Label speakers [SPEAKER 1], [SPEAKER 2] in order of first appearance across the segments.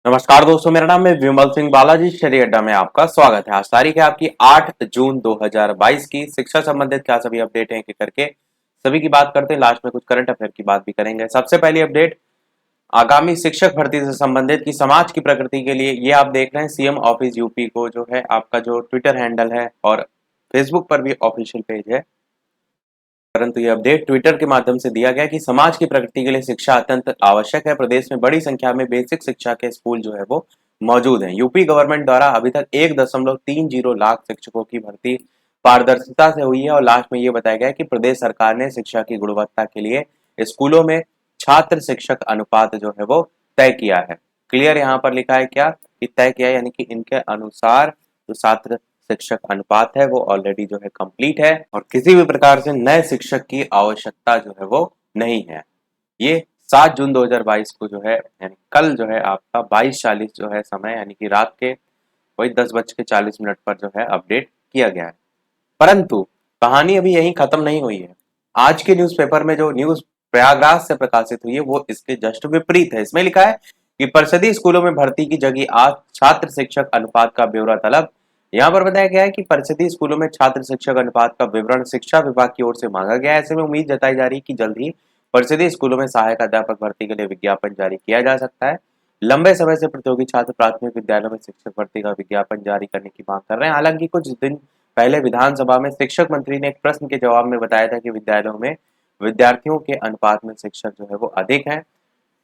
[SPEAKER 1] नमस्कार दोस्तों, मेरा नाम है विमल सिंह बालाजी। स्टडी अड्डा में आपका स्वागत है। आज तारीख है आपकी 8 जून 2022 की। शिक्षा संबंधित क्या सभी अपडेट हैं कि करके सभी की बात करते हैं। लास्ट में कुछ करंट अफेयर की बात भी करेंगे। सबसे पहली अपडेट आगामी शिक्षक भर्ती से संबंधित की समाज की प्रकृति के लिए ये आप देख रहे हैं सीएम ऑफिस यूपी को जो है आपका जो ट्विटर हैंडल है और फेसबुक पर भी ऑफिशियल पेज है, परंतु यह अपडेट ट्विटर के माध्यम से दिया गया कि समाज की प्रगति के लिए शिक्षा अत्यंत आवश्यक है। प्रदेश में बड़ी संख्या में बेसिक शिक्षा के स्कूल जो है वो मौजूद हैं। यूपी गवर्नमेंट द्वारा अभी तक 1.30 लाख शिक्षकों की भर्ती पारदर्शिता से हुई है और लास्ट में ये बताया गया है कि प्रदेश सरकार ने शिक्षा की गुणवत्ता के लिए स्कूलों में छात्र शिक्षक अनुपात जो है वो तय किया है। क्लियर यहाँ पर लिखा है क्या कि तय किया है, यानी कि इनके अनुसार जो छात्र शिक्षक अनुपात है वो ऑलरेडी जो है कंप्लीट है और किसी भी प्रकार से नए शिक्षक की आवश्यकता जो है वो नहीं है। ये 7 जून 2022 को जो है यानी कल जो है आपका 22:40 जो है समय, यानी कि रात के वही 10:40 पर जो है अपडेट किया गया है। परंतु कहानी अभी यहीं खत्म नहीं हुई है। आज के न्यूज़पेपर में जो न्यूज प्रयागराज से प्रकाशित हुई है वो इसके जस्ट विपरीत है। इसमें लिखा है कि परिषदीय स्कूलों में भर्ती की जगह आज छात्र शिक्षक अनुपात का ब्यौरा तलब। यहाँ पर बताया गया है कि परिषदीय स्कूलों में छात्र शिक्षक अनुपात का विवरण शिक्षा विभाग की ओर से मांगा गया है। ऐसे में उम्मीद जताई जा रही है कि जल्द ही परिषदीय स्कूलों में सहायक अध्यापक भर्ती के लिए विज्ञापन जारी किया जा सकता है। लंबे समय से प्रतियोगी छात्र प्राथमिक विद्यालयों में शिक्षक भर्ती का विज्ञापन जारी करने की मांग कर रहे हैं। हालांकि कुछ दिन पहले विधानसभा में शिक्षक मंत्री ने एक प्रश्न के जवाब में बताया था कि विद्यालयों में विद्यार्थियों के अनुपात में शिक्षक जो है वो अधिक हैं।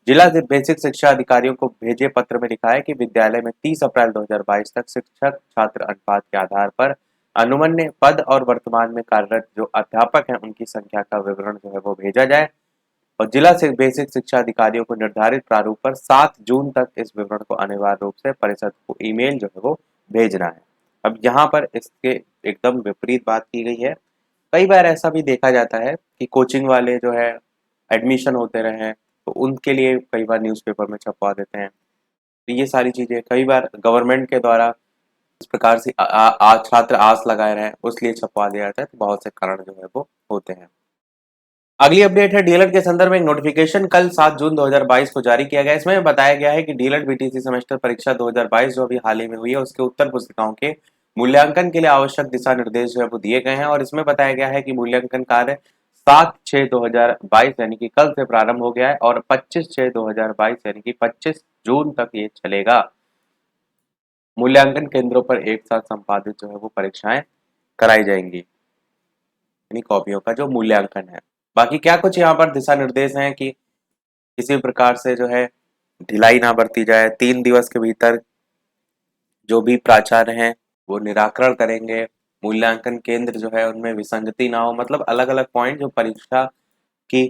[SPEAKER 1] जिला बेसिक शिक्षा अधिकारियों को भेजे पत्र में लिखा है कि विद्यालय में 30 अप्रैल 2022 तक शिक्षक छात्र अनुपात के आधार पर अनुमन्य पद और वर्तमान में कार्यरत जो अध्यापक हैं उनकी संख्या का विवरण जो है वो भेजा जाए और जिला से बेसिक शिक्षा अधिकारियों को निर्धारित प्रारूप पर 7 जून तक इस विवरण को अनिवार्य रूप से परिषद को ईमेल जो है वो भेजना है। अब यहाँ पर इसके एकदम विपरीत बात की गई है। कई बार ऐसा भी देखा जाता है कि कोचिंग वाले जो है एडमिशन होते रहे हैं तो उनके लिए कई बार न्यूज़पेपर में छपवा देते हैं। तो ये सारी चीज़ें कई बार गवर्नमेंट के द्वारा इस प्रकार से छात्र आस लगाए रहे उस लिए छपवा दिया जाता है। तो बहुत से कारण जो है वो होते हैं। अगली अपडेट है डीएलएड के संदर्भ में एक नोटिफिकेशन कल 7 जून 2022 को जारी किया गया। इसमें बताया गया है कि डीएलएड बीटीसी सेमेस्टर परीक्षा 2022 जो अभी हाल ही में हुई है उसके उत्तर पुस्तिकाओं के मूल्यांकन के लिए आवश्यक दिशा निर्देश जो है वो दिए गए हैं और इसमें बताया गया है कि मूल्यांकन कार्य 7/6/2022 यानी कि कल से प्रारंभ हो गया है और 25/6/2022 यानी कि 25 जून तक ये चलेगा। मूल्यांकन केंद्रों पर एक साथ संपादित जो है वो परीक्षाएं कराई जाएंगी, यानी कॉपियों का जो मूल्यांकन है। बाकी क्या कुछ यहाँ पर दिशा निर्देश हैं कि किसी प्रकार से जो है ढिलाई ना बरती जाए। 3 दिवस के भीतर जो भी प्राचार्य हैं वो निराकरण करेंगे। मूल्यांकन केंद्र जो है उनमें विसंगति ना हो, मतलब अलग अलग पॉइंट जो परीक्षा की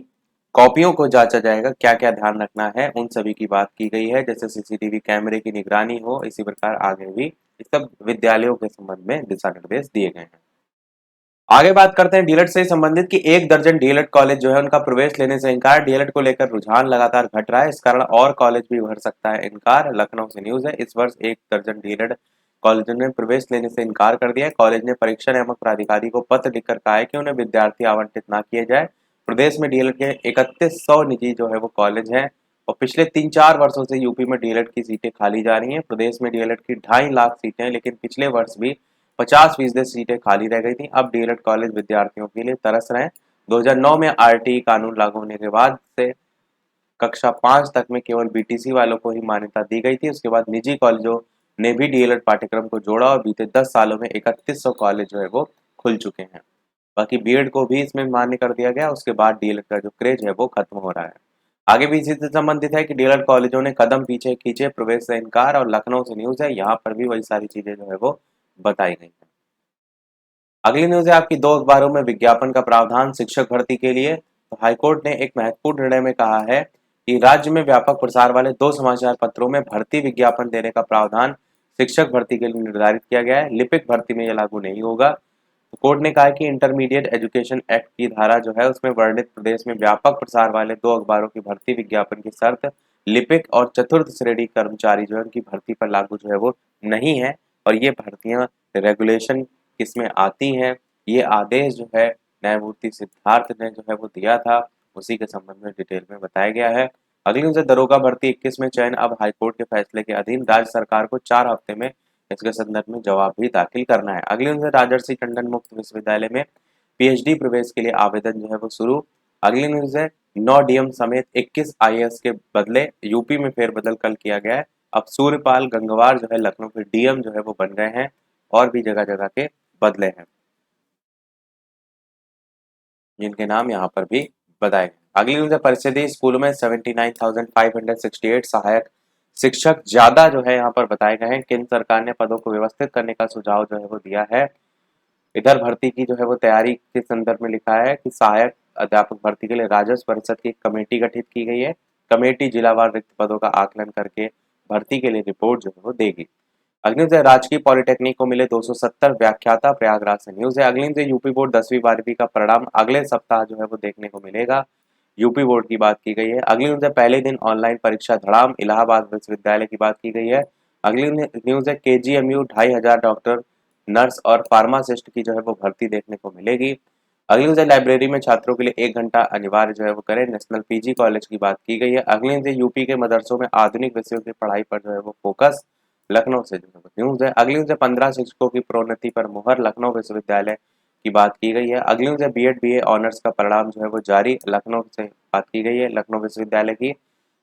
[SPEAKER 1] कॉपियों को जांचा जाएगा, क्या क्या ध्यान रखना है उन सभी की बात की गई है। जैसे सीसीटीवी कैमरे की निगरानी हो, इसी प्रकार आगे भी इस सब विद्यालयों के संबंध में दिशा निर्देश दिए गए हैं। आगे बात करते हैं डीएलएड से संबंधित कि 1 दर्जन डीएलएड कॉलेज जो है उनका प्रवेश लेने से इनकार। डीएलएड को लेकर रुझान लगातार घट रहा है, इस कारण और कॉलेज भी भर सकता है इनकार। लखनऊ से न्यूज है। इस वर्ष 1 दर्जन डीएलएड कॉलेजों ने प्रवेश लेने से इनकार कर दिया है। कॉलेज ने परीक्षा नियामक प्राधिकारी को पत्र लिखकर कहा है कि उन्हें विद्यार्थी आवंटित न किए जाए। प्रदेश में डीएलएड के 3100 निजी जो है वो कॉलेज हैं और पिछले 3-4 वर्षों से यूपी में डीएलएड की सीटें खाली जा रही हैं। प्रदेश में डीएलएड की 2.5 लाख सीटें हैं, लेकिन पिछले वर्ष भी 50% सीटें खाली रह गई थी। अब डीएलएड कॉलेज विद्यार्थियों के लिए तरस रहे हैं। 2009 में आरटीई कानून लागू होने के बाद से कक्षा 5 तक में केवल बीटीसी वालों को ही मान्यता दी गई थी। उसके बाद निजी कॉलेजों ने भी डीएलएड पाठ्यक्रम को जोड़ा और बीते 10 सालों में 3100 कॉलेज जो है वो खुल चुके हैं। बाकी बीएड को भी इसमें मान्य कर दिया गया। उसके बाद डीएलएड का जो क्रेज है वो खत्म हो रहा है। आगे भी इसी से संबंधित है कि डीएलएड कॉलेजों ने कदम पीछे खींचे, प्रवेश से इनकार। और लखनऊ से न्यूज है, यहाँ पर भी वही सारी चीजें जो है वो बताई गई है। अगली न्यूज है आपकी 2 अखबारों में विज्ञापन का प्रावधान शिक्षक भर्ती के लिए। तो हाईकोर्ट ने एक महत्वपूर्ण निर्णय में कहा है कि राज्य में व्यापक प्रसार वाले 2 समाचार पत्रों में भर्ती विज्ञापन देने का प्रावधान शिक्षक भर्ती के लिए निर्धारित किया गया है। लिपिक भर्ती में यह लागू नहीं होगा। तो कोर्ट ने कहा है कि इंटरमीडिएट एजुकेशन एक्ट की धारा जो है उसमें वर्णित प्रदेश में व्यापक प्रसार वाले 2 अखबारों की भर्ती विज्ञापन की शर्त लिपिक और चतुर्थ श्रेणी कर्मचारी जो है उनकी भर्ती पर लागू जो है वो नहीं है। और ये भर्तियां रेगुलेशन किसमें आती हैं, ये आदेश जो है न्यायमूर्ति सिद्धार्थ ने जो है वो दिया था, उसी के संबंध में डिटेल में बताया गया है। अगली न्यूज है दरोगा भर्ती 21 में चयन अब हाईकोर्ट के फैसले के अधीन, राज्य सरकार को 4 हफ्ते में इसके संदर्भ में जवाब भी दाखिल करना है। अगली न्यूज है राजर्षि टंडन मुक्त विश्वविद्यालय में पीएचडी प्रवेश के लिए आवेदन जो है वो शुरू। अगली न्यूज है 9 डीएम समेत 21 आईएएस के बदले, यूपी में फेरबदल कल किया गया है। अब सूर्यपाल गंगवार जो है लखनऊ के डीएम जो है वो बन गए हैं और भी जगह जगह के बदले हैं, जिनके नाम यहाँ पर भी बताए गए। अगली न्यूज है परिषदीय स्कूलों में 79,568 सहायक शिक्षक ज्यादा जो है यहाँ पर बताए गए हैं। केंद्र सरकार ने पदों को व्यवस्थित करने का सुझाव जो है वो दिया है। इधर भर्ती की जो है वो तैयारी के संदर्भ में लिखा है कि सहायक अध्यापक भर्ती के लिए राजस्व परिषद की एक कमेटी गठित की गई है। कमेटी जिलावार रिक्त पदों का आकलन करके भर्ती के लिए रिपोर्ट जो है वो देगी। अगली न्यूज है राजकीय पॉलिटेक्निक को मिले 270 व्याख्याता, प्रयागराज से न्यूज है। अगली न्यूज है यूपी बोर्ड 10वीं 12वीं का परिणाम अगले सप्ताह जो है वो देखने को मिलेगा। यूपी बोर्ड की बात की गई है। अगली न्यूज है पहले दिन ऑनलाइन परीक्षा धड़ाम, इलाहाबाद विश्वविद्यालय की बात की गई है। अगली न्यूज है केजीएमयू 2500 डॉक्टर, नर्स और फार्मासिस्ट की जो है वो भर्ती देखने को मिलेगी। अगली न्यूज है लाइब्रेरी में छात्रों के लिए 1 घंटा अनिवार्य जो है वो करें, नेशनल पीजी कॉलेज की बात की गई है। अगली न्यूज है यूपी के मदरसों में आधुनिक विषयों की पढ़ाई पर जो है वो फोकस, लखनऊ से जो है वो न्यूज है। अगली न्यूज है 15 शिक्षकों की प्रोन्नति पर मुहर, लखनऊ विश्वविद्यालय की बात की गई है। अगली न्यूज है बीएड बीए ऑनर्स का परिणाम जो है वो जारी, लखनऊ से बात की गई है, लखनऊ विश्वविद्यालय की।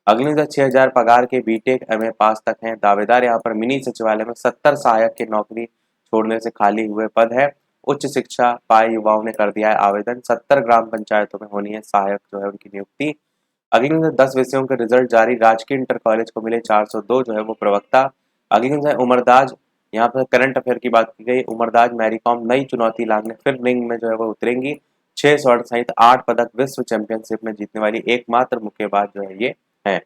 [SPEAKER 1] अगली न्यूज है 6,000 पगार के बीटेक एमए पास तक हैं दावेदार। यहाँ पर मिनी सचिवालय में 70 सहायक की नौकरी छोड़ने से खाली हुए पद है। उच्च शिक्षा पाए युवाओं ने कर दिया है आवेदन। 70 ग्राम पंचायतों में होनी है सहायक जो है उनकी नियुक्ति। अगली न्यूज है 10 विषयों के रिजल्ट जारी, राजकीय इंटर कॉलेज को मिले 402 जो है वो प्रवक्ता। अगली न्यूज है उमरदाज, यहाँ पर करंट अफेयर की बात की गई। उमरदाज मैरीकॉम नई चुनौती लाने फिर रिंग में जो है वो उतरेंगी। 6 स्वर्ण सहित 8 पदक विश्व चैंपियनशिप में जीतने वाली एकमात्र मुक्केबाज जो है ये है।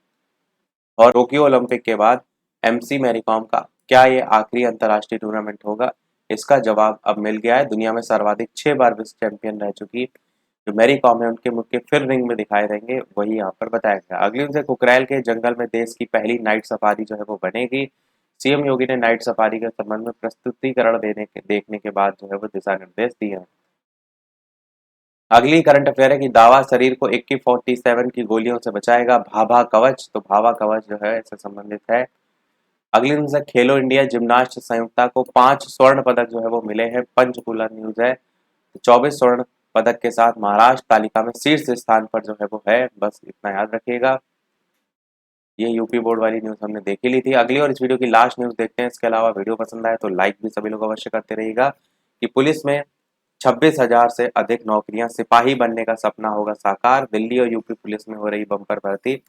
[SPEAKER 1] और टोक्यो ओलंपिक के बाद एमसी मैरीकॉम का क्या ये आखिरी अंतर्राष्ट्रीय टूर्नामेंट होगा, इसका जवाब अब मिल गया है। दुनिया में सर्वाधिक 6 बार विश्व चैंपियन रह चुकी जो मैरी कॉम है उनके मुक्के फिर रिंग में दिखाए रहेंगे, वही यहाँ पर बताया गया। अगली न्यूज़ है कुकरैल के जंगल में देश की पहली नाइट सफारी जो है वो बनेगी। सीएम योगी ने नाइट सफारी के संबंध में प्रस्तुतिकरण देखने के बाद जो है वो दिशा निर्देश दिए हैं। अगली करंट अफेयर है कि दावा शरीर को AK-47 की गोलियों से बचाएगा, भाभा कवच। तो भाभा कवच जो है इससे संबंधित है। अगली न्यूज है खेलो इंडिया जिम्नास्ट संयुक्ता को 5 स्वर्ण पदक जो है वो मिले हैं, पंचकूला न्यूज है। 24 स्वर्ण पदक के साथ महाराष्ट्र तालिका में शीर्ष स्थान पर जो है वो है, बस इतना याद रखिएगा। ये यूपी बोर्ड वाली न्यूज हमने देख ही ली थी। अगली और इस वीडियो की लास्ट न्यूज देखते हैं। इसके अलावा वीडियो पसंद आए तो लाइक भी सभी लोग अवश्य करते रहिएगा। कि पुलिस में 26,000 से अधिक नौकरियां, सिपाही बनने का सपना होगा साकार, दिल्ली और यूपी पुलिस में हो रही बम्पर भर्ती,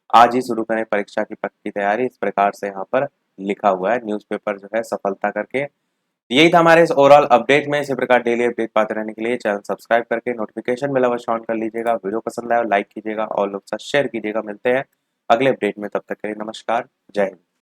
[SPEAKER 1] आज ही शुरू करें परीक्षा की पक्की तैयारी, इस प्रकार से यहाँ पर लिखा हुआ है न्यूज़पेपर जो है सफलता करके। यही था हमारे इस ओवरऑल अपडेट में। इसी प्रकार डेली अपडेट पाते रहने के लिए चैनल सब्सक्राइब करके नोटिफिकेशन बेल अवश्य ऑन कर लीजिएगा। वीडियो पसंद आया लाइक कीजिएगा और लोग साथ शेयर कीजिएगा। मिलते हैं अगले अपडेट में, तब तक के लिए नमस्कार, जय हिंद।